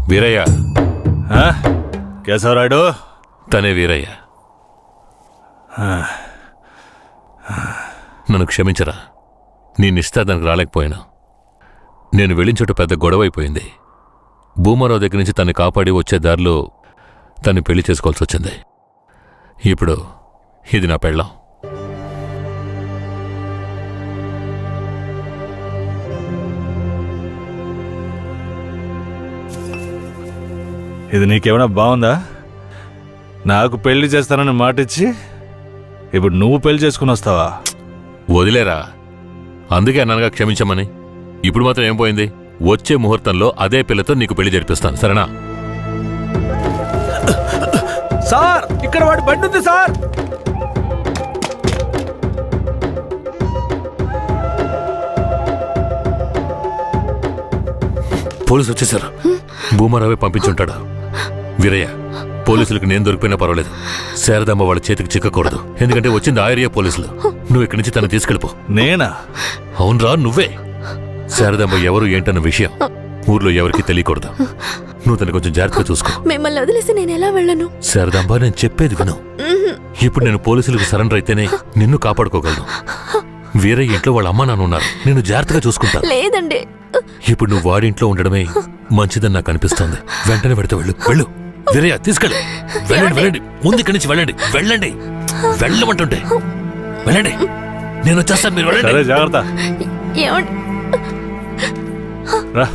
వీరయ్య. కేశవరాయుడు తనే వీరయ్య. నన్ను క్షమించరా, నీ నిశ్చితార్థానికి రాలేకపోయినా. నేను వెళ్ళిన చోట పెద్ద గొడవైపోయింది. భూమారావు దగ్గర నుంచి తన్ని కాపాడి వచ్చే దారిలో తన్ని పెళ్లి చేసుకోవాల్సి వచ్చింది. ఇప్పుడు ఇది నా పెళ్ళాం. ఇది నీకేమైనా బాగుందా? నాకు పెళ్లి చేస్తానని మాటిచ్చి ఇప్పుడు నువ్వు పెళ్లి చేసుకుని వస్తావా? వదిలేరా, అందుకే అన్నగా క్షమించమని. ఇప్పుడు మాత్రం ఏం పోయింది? వచ్చే ముహూర్తంలో అదే పిల్లతో నీకు పెళ్లి జరిపిస్తాను, సరేనా? సార్, ఇక్కడ వాడి బండి ఉంది సార్. పోలీసు వచ్చేసారు. భూమారావే పంపించుంటాడు. వీరయ్య, పోలీసులకు నేను దొరికిపోయినా పర్వాలేదు, శారదమ్మ వాళ్ళ చేతికి చిక్కకూడదు. ఎందుకంటే వచ్చింది ఆ ఏరియా పోలీసులు. నువ్వు ఇక్కడి నుంచి తను తీసుకెళ్ళిపో. నేనా? అవునరా, నువ్వే. శారదమ్మ ఎవరు ఏంటన్న విషయం ఊర్లో ఎవరికి తెలియకూడదు. నువ్వు తను కొంచెం జాగ్రత్తగా చూసుకో. మిమ్మల్ని వదిలేసి నేను ఎలా వెళ్ళను? శారదాంబ, నేను చెప్పేది విను. ఇప్పుడు నేను పోలీసులకు సరెండర్ అయితేనే నిన్ను కాపాడుకోగలను. వీరయ్య ఇంట్లో వాళ్ళ అమ్మ నాన్న ఉన్నారు, నేను జాగ్రత్తగా చూసుకుంటాను. లేదండి, ఇప్పుడు నువ్వు వాడింట్లో ఉండడమే మంచిదని నాకు అనిపిస్తోంది. వెంటనే పెడితే వెళ్ళు. వెళ్ళు వీరయ్య, తీసుకెళ్ళు. వెళ్ళండి, వెళ్ళండి, ముందు ఇక్కడి నుంచి వెళ్ళండి. వెళ్ళండి, వెళ్ళమంటుంటే వెళ్ళండి. నేను వచ్చేస్తాను, మీరు వెళ్ళండి. జాగ్రత్త. రా.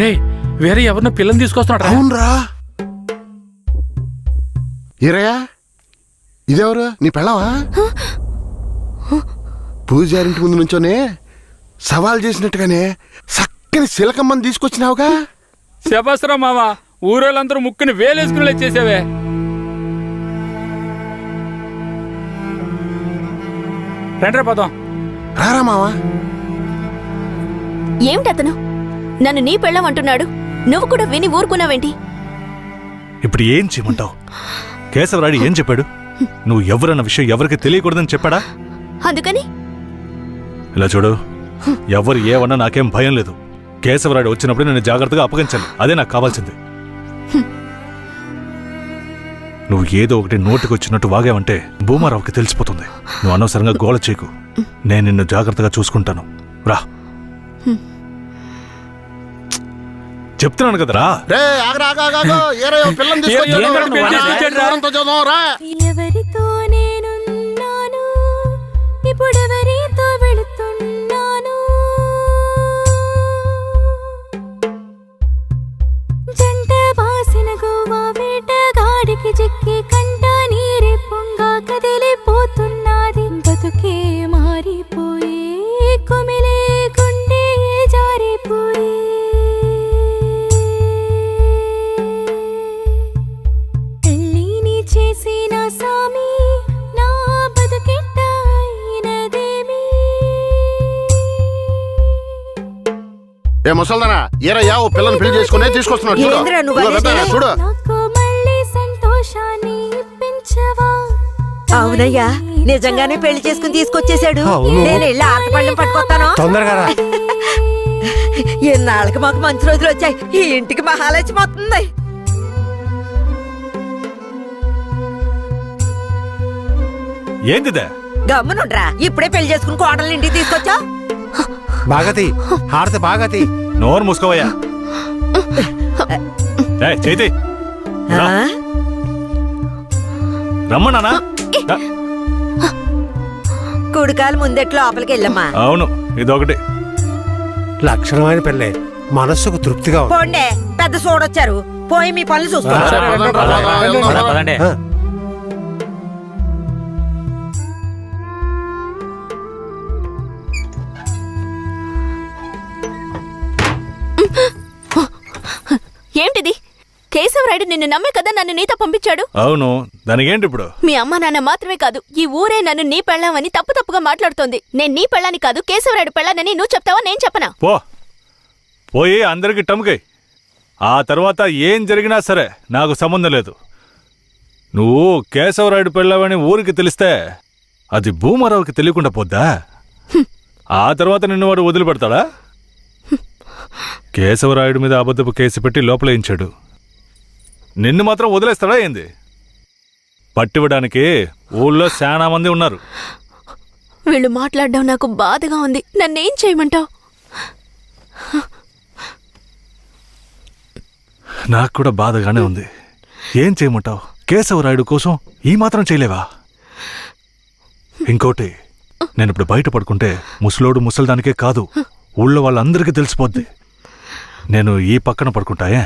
రే, వేరే ఎవరినో పిల్లని తీసుకొస్తున్నాడు. అవునరా. ఈరయ్యా, ఇదెవరు? నీ పెళ్ళవా? పూజారింటి ముందు నుంచోనే సవాల్ చేసినట్టుగానే చక్కని శిలకమ్మని తీసుకొచ్చినావుగా. శబాస్రా మామ, ఊరోళ్ళందరూ ముక్కుని వేలేసుకుని చేసావే. రండి పోదాం. రారా మావా. ఏమిటి అతను నన్ను నీ పెళ్ళం అంటున్నాడు? నువ్వు కూడా విని ఊరుకున్నావేంటి? ఇప్పుడు ఏం చేయమంటావు? కేశవరాయుడు ఏం చెప్పాడు? నువ్వు ఎవరన్న విషయం ఎవరికి తెలియకూడదని చెప్పాడా? అందుకని ఇలా చూడు, ఎవరు ఏమన్నా నాకేం భయం లేదు. కేశవరాయుడు వచ్చినప్పుడు నేను జాగ్రత్తగా అప్పగించాలి, అదే నాకు కావాల్సింది. నువ్వు ఏదో ఒకటి నోటికి వచ్చినట్టు వాగావంటే భూమారావుకి తెలిసిపోతుంది. నువ్వు అనవసరంగా గోల చేయకు. నేను నిన్ను జాగ్రత్తగా చూసుకుంటాను. రా, చెప్తున్నాను కదరా. ఎవరితో నేనున్నాను, ఇప్పుడెవరితో వెళుతున్నాను? జంట బాసిన గోవా వేటగాడికి చిక్కి కంట నీరే పొంగా కదిలిపోతున్నది. బతుకే మారిపోయి కొమిలే గుండె జారిపోయి చేసిన సామి నా బతుకెట్టయినదేమి? ఏ ముసల్దానా, ఈరయ్యా ఓ పిల్లని పెళ్లి చేసుకునే తీసుకొస్తున్నాడు. చూడు. నాకు మళ్ళీ సంతోషాన్ని ఇప్పించవా? అవునయ్యా, నిజంగానే పెళ్లి చేసుకుని తీసుకొచ్చేసాడు. నేను వెళ్ళి ఆటపళ్ళం పట్టుకొస్తాను. తొందరగా. ఎన్నాళ్ళకి మాకు మంచి రోజులు వచ్చాయి. ఈ ఇంటికి మహాలక్ష్మి వస్తుంది. ఏంటిదే? గమ్మునుండ్రా, ఇప్పుడే పెళ్లి చేసుకుని కోడలు ఇంటికి తీసుకొచ్చా. బాగతి హారతి బాగతి. నోరు మూసుకోవయ్యా. చేతి రమ్మన్నానా? కుడికాలు ముందెట్ లోపలికి వెళ్ళమ్మా. అవును, ఇదొకటి లక్షణమైన పెళ్ళే, మనస్సుకు తృప్తిగా. పోండే, పెద్ద చూడొచ్చారు. పోయి మీ పనులు చూసుకోండి. ఏంటిది? కేశవరాయుడు నిన్ను నమ్మే కదా నన్ను నీతో పంపించాడు. అవును, దానికేంటి ఇప్పుడు? మీ అమ్మ నాన్న మాత్రమే కాదు, ఈ ఊరే నన్ను నీ పెళ్ళామని తప్పుగా మాట్లాడుతోంది. నేను నీ పెళ్ళాని కాదు, కేశవరాయుడు పెళ్ళానని నువ్వు చెప్తావా, నేను చెప్పనా? పోయి అందరికి టముకై. ఆ తర్వాత ఏం జరిగినా సరే నాకు సంబంధం లేదు. నువ్వు కేశవరాయుడు పెళ్ళావని ఊరికి తెలిస్తే అది భూమారావుకి తెలియకుండా పోద్దా? ఆ తర్వాత నిన్ను వాడు వదిలిపెడతాడా? కేశవరాయుడు మీద అబద్ధపు కేసు పెట్టి లోపలేయించాడు. నిన్ను మాత్రం వదిలేస్తాడా ఏంది? పట్టివ్వడానికి ఊళ్ళో చాలా మంది ఉన్నారు. వీళ్ళు మాట్లాడడం నాకు బాధగా ఉంది. నన్నేం చేయమంటావు? నాకు కూడా బాధగానే ఉంది. ఏం చేయమంటావు? కేశవరాయుడు కోసం ఈ మాత్రం చేయలేవా? ఇంకోటి, నేను ఇప్పుడు బయట పడుకుంటే ముసలోడు ముసలిదానికే కాదు, ఊళ్ళో వాళ్ళందరికీ తెలిసిపోద్ది. నేను ఈ పక్కన పడుకుంటాయే.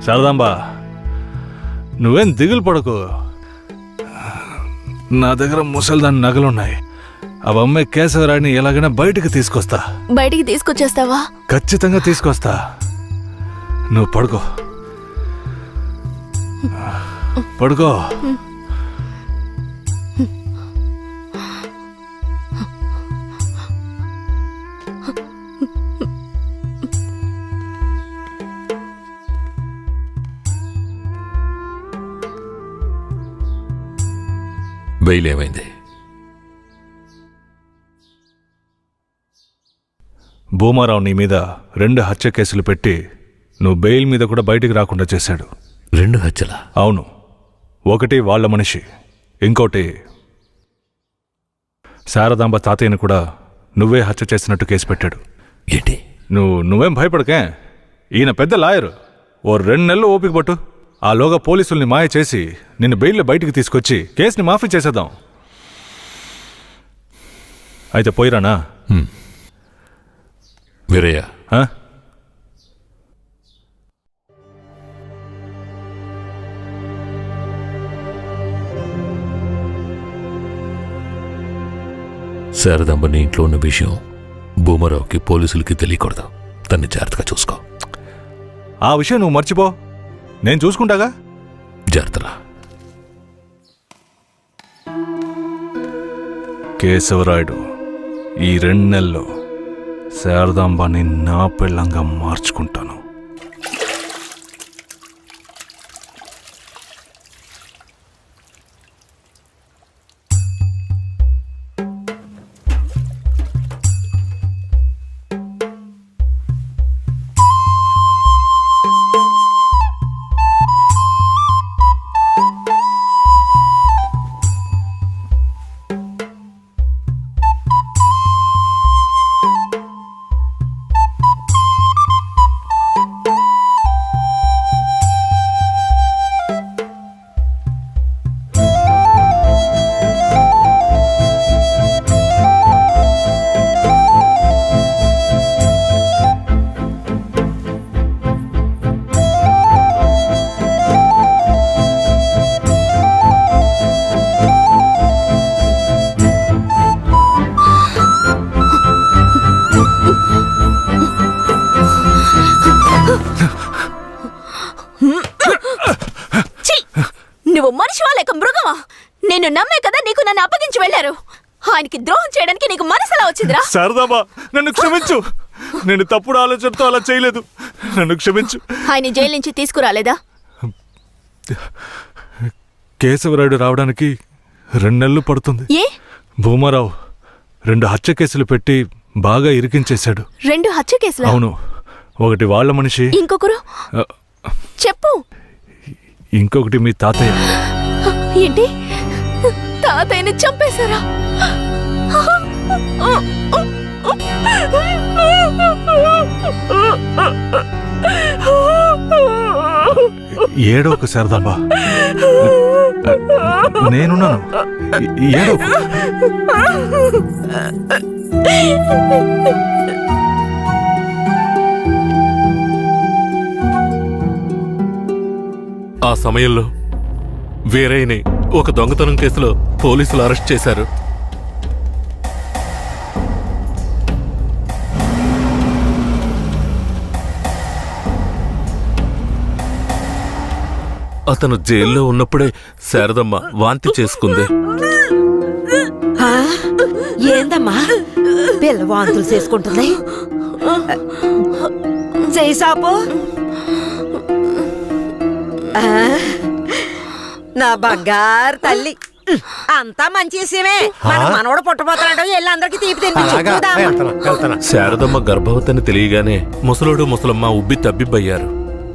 శారదాంబా, నువ్వేం దిగులు పడకు. నా దగ్గర ముసలిదాని నగలున్నాయి. అవమ్మే కేశవరాయుడిని ఎలాగైనా బయటికి తీసుకొస్తా. బయటికి తీసుకొచ్చేస్తావా? ఖచ్చితంగా తీసుకొస్తా. నువ్వు పడుకో, పడుకో. బెయిల్ ఏమైంది? భూమారావు నీ మీద 2 హత్య కేసులు పెట్టి నువ్వు బెయిల్ మీద కూడా బయటికి రాకుండా చేశాడు. 2 హత్యలా? అవును. ఒకటి వాళ్ళ మనిషి, ఇంకోటి శారదాంబ తాతయ్యని కూడా నువ్వే హత్య చేసినట్టు కేసు పెట్టాడు. ఏంటి? నువ్వేం భయపడకే. ఈయన పెద్ద లాయరు. ఓ 2 నెలలు ఓపిక పట్టు. ఆలోగా పోలీసుల్ని మాయ చేసి నిన్ను బెయిల్లో బయటికి తీసుకొచ్చి కేసుని మాఫీ చేసేద్దాం. అయితే పోయిరానా? వీరయ్య, ఆ? శారదాంబ నీ ఇంట్లో ఉన్న విషయం భూమారావుకి పోలీసులకి తెలియకూడదు. తన్ని జాగ్రత్తగా చూసుకో. ఆ విషయం నువ్వు మర్చిపో, నేను చూసుకుంటాగా. జాగ్రత్తలా. కేశవరాయుడు ఈ 2 నెలల్లో శారదాంబాని నా పెళ్ళంగా మార్చుకుంటాను. నువ్వు మనిషివా లేక మృగమా? నేను నమ్మే కదా నీకు నన్ను అప్పగించి వెళ్లారు. ఆయనకి ద్రోహం చేయడానికి నీకు మనసులా వచ్చిందిరా? శారదాంబా, నన్ను క్షమించు. నేను తప్పుడు ఆలోచనతో అలా చేయలేదు. నన్ను క్షమించు. ఆయన జైలు నుంచి తీసుకురాలేదా? కేశవరాయుడు రావడానికి 2 నెలలు పడుతుంది. ఏ? భూమారావు 2 హత్య కేసులు పెట్టి బాగా ఇరికించేశాడు. 2 హత్య కేసులా? అవును. ఒకటి వాళ్ళ మనిషి, ఇంకొకరు చెప్పు. ఇంకొకటి మీ తాతయ్య. ఏంటి? తాతయ్యని చంపేశారా? ఏడోకు శారదాంబ, నేనున్నాను. ఏడోకు. ఆ సమయంలో వీరయ్యని ఒక దొంగతనం కేసులో పోలీసులు అరెస్ట్ చేశారు. అతను జైల్లో ఉన్నప్పుడే శారదమ్మ వాంతి చేసుకుంది. ఆ, ఏందమ్మా పిల్ల వాంతులు చేసుకుంటుంది? చేయి సాపు. ఆ, నా బంగారు తల్లి, అంతా మంచి విషయమే. మన మనవడు పుట్టబోతున్నాడు, వెళ్ళి అందరికి తీపి అలాగా తినిపించుకుందాం. వెళ్తాను. శారదమ్మ గర్భవతిని తెలియగానే ముసలోడు ముసలమ్మ ఉబ్బి తబ్బిబ్బయ్యారు.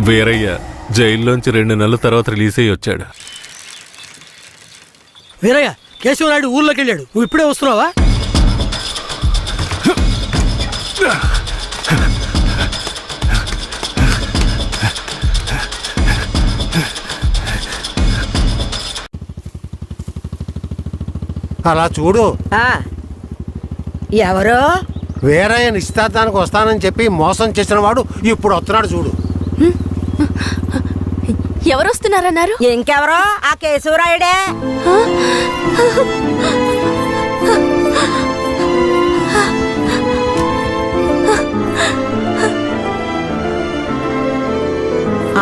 వీరయ్య జైల్లోంచి 2 నెలల తర్వాత రిలీజ్ అయ్యి వచ్చాడు. వీరయ్య, కేశవరాయుడు ఊర్లోకి వెళ్ళాడు. నువ్వు ఇప్పుడే వస్తున్నావా? అలా చూడు, ఆ, ఎవరో వీరయ్య నిశ్చితార్థానికి వస్తానని చెప్పి మోసం చేసిన వాడు ఇప్పుడు వస్తున్నాడు చూడు. ఎవరొస్తున్నారన్నారు? ఇంకెవరో ఆ కేశవరాయుడే.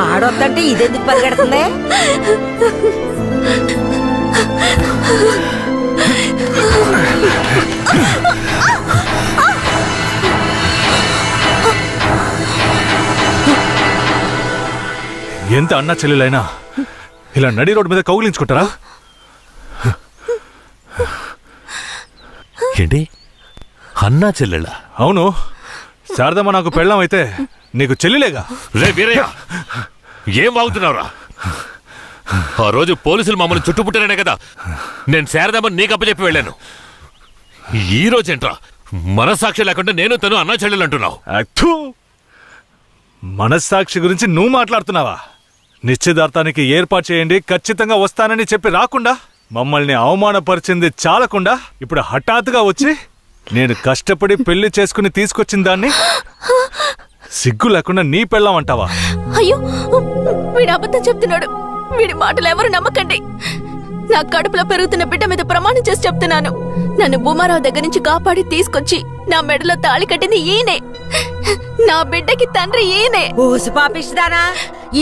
ఆడొద్దంటే ఇదెందుకు పరిగెడుతుంది? ఎంత అన్నా చెల్లెలైనా ఇలా నడి రోడ్డు మీద కౌగిలించుకుంటారా? ఏంటి అన్నా చెల్లెళ్ళ? అవును, శారదమ్మ నాకు పెళ్ళాం అయితే నీకు చెల్లిలేగా. రే వీరయ్య, ఏం వాగుతున్నావురా? ఆ రోజు పోలీసులు మమ్మల్ని చుట్టుముట్టారనే కదా నేను శారదమ్మని నీకు అప్పచెప్పి వెళ్ళాను. ఈ రోజేంట్రా మనస్సాక్షి లేకుండా నేను తను అన్నా చెల్లెలు అంటున్నావు? అత్తు, మనస్సాక్షి గురించి నువ్వు మాట్లాడుతున్నావా? నిశ్చితార్థానికి ఏర్పాటు చేయండి, ఖచ్చితంగా వస్తానని చెప్పి రాకుండా మమ్మల్ని అవమానపరిచింది చాలకుండా ఇప్పుడు హఠాత్తుగా వచ్చి నేను కష్టపడి పెళ్లి చేసుకుని తీసుకొచ్చిన దాన్ని సిగ్గు లేకుండా నీ పెళ్ళాం అంటావా? అయ్యో, వీడు అబద్ధం చెప్తున్నాడు. వీడి మాటలు ఎవరు నమ్మకండి. నా కడుపులో పెరుగుతున్న బిడ్డ మీద ప్రమాణం చేసి చెప్తున్నాను. నన్ను భూమారావు దగ్గర నుంచి కాపాడి తీసుకొచ్చి నా మెడలో తాళి కట్టింది ఈయనే. నా బిడ్డకి తండ్రి ఈయనే. ఊసి పాపిస్తానా?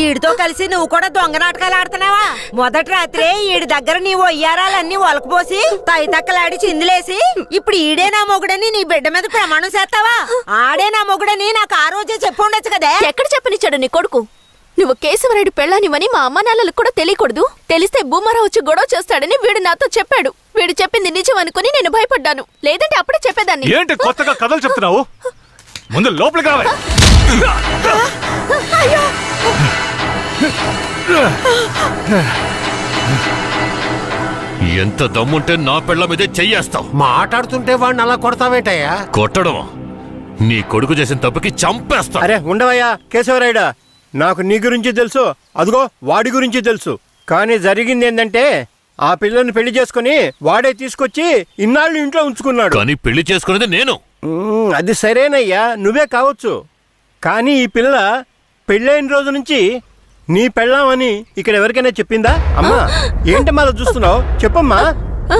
ఈడితో కలిసి నువ్వు కూడా దొంగ నాటకాలు ఆడుతున్నావా? మొదటి రాత్రే ఈడి దగ్గర నీ ఒయ్యారాలన్నీ ఒలకపోసి తైతక్కలాడి చిందులేసి ఇప్పుడు ఈడే నా మొగుడని నీ బిడ్డ మీద ప్రమాణం చేస్తావా? ఆడే నా మొగుడని నాకు ఆ రోజే చెప్పు ఉండొచ్చు కదే. ఎక్కడ చెప్పనిచ్చాడు నీ కొడుకు? నువ్వు కేశవరాయుడు పెళ్ళానివని మా అమ్మ నాన్నలకు కూడా తెలియకూడదు. తెలిస్తే భూమారావు వచ్చి గొడవ చేస్తాడని వీడు నాతో చెప్పాడు. వీడు చెప్పింది నిజం అనుకుని నేను భయపడ్డాను. లేదంటే అప్పుడే చెప్పేదాన్ని. ఏంటి కొత్తగా కథలు చెప్తున్నావు? ముందు లోపలికి రావాలి. ఎంత దమ్ముంటే నా పెళ్ళ మీదే చెయ్యేస్తావు? మాట్లాడుతుంటే వాడిని అలా కొడతావేంటయ్యా? కొట్టడం నీ కొడుకు చేసిన తప్పుకి చంపేస్తా. అరే ఉండవయ్యా కేశవరాయుడా, నాకు నీ గురించి తెలుసు, అదిగో వాడి గురించి తెలుసు. కానీ జరిగింది ఏంటంటే ఆ పిల్లని పెళ్లి చేసుకుని వాడే తీసుకొచ్చి ఇన్నాళ్ళు ఇంట్లో ఉంచుకున్నాడు. కానీ పెళ్లి చేసుకునేది నేను. అది సరేనయ్యా, నువ్వే కావచ్చు. కానీ ఈ పిల్ల పెళ్ళైన రోజు నుంచి నీ పెళ్ళామని ఇక్కడ ఎవరికైనా చెప్పిందా? అమ్మా, ఏంటమ్మా అలా చూస్తున్నావు? చెప్పమ్మా.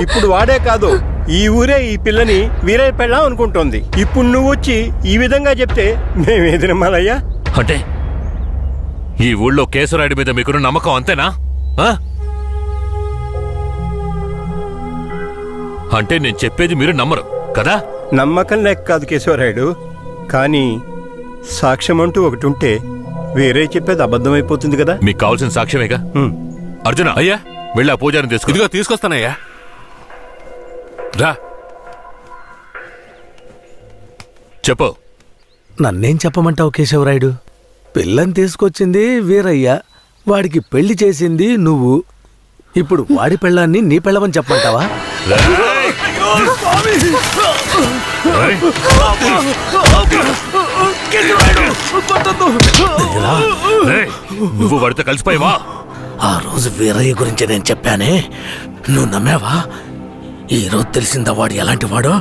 ఇప్పుడు వాడే కాదు, ఈ ఊరే ఈ పిల్లని వీరయ్య పెళ్ళాం అనుకుంటోంది. ఇప్పుడు నువ్వు వచ్చి ఈ విధంగా చెప్తే మేమేది నమ్మాలయ్యా? అంటే ఈ ఊళ్ళో కేశవరాయుడి మీద మీకున్న నమ్మకం అంతేనా? ఆ? అంటే నేను చెప్పేది మీరు నమ్మరు కదా? నమ్మకం లేక కాదు కేశవరాయుడు, కానీ సాక్ష్యం అంటూ ఒకటి ఉంటే వేరే చెప్పేది అబద్ధమైపోతుంది కదా. మీకు కావాల్సిన సాక్ష్యమేగా. అర్జున, అయ్యా, వెళ్ళి ఆ పూజారిని తీసుకో. ఇదిగో తీసుకొస్తానయ్యా. రా. చెప్పు. నన్నేం చెప్పమంటావు కేశవరాయుడు? పిల్లని తీసుకొచ్చింది వీరయ్య, వాడికి పెళ్లి చేసింది నువ్వు. ఇప్పుడు వాడి పెళ్ళాన్ని నీ పెళ్ళమని చెప్పమంటావా? రేయ్, నువ్వు వాడితో కలిసిపోయావా? ఆ రోజు వీరయ్య గురించి నేను చెప్పానే, నువ్వు నమ్మావా? ఈ రోజు తెలిసిందా వాడు ఎలాంటి వాడో?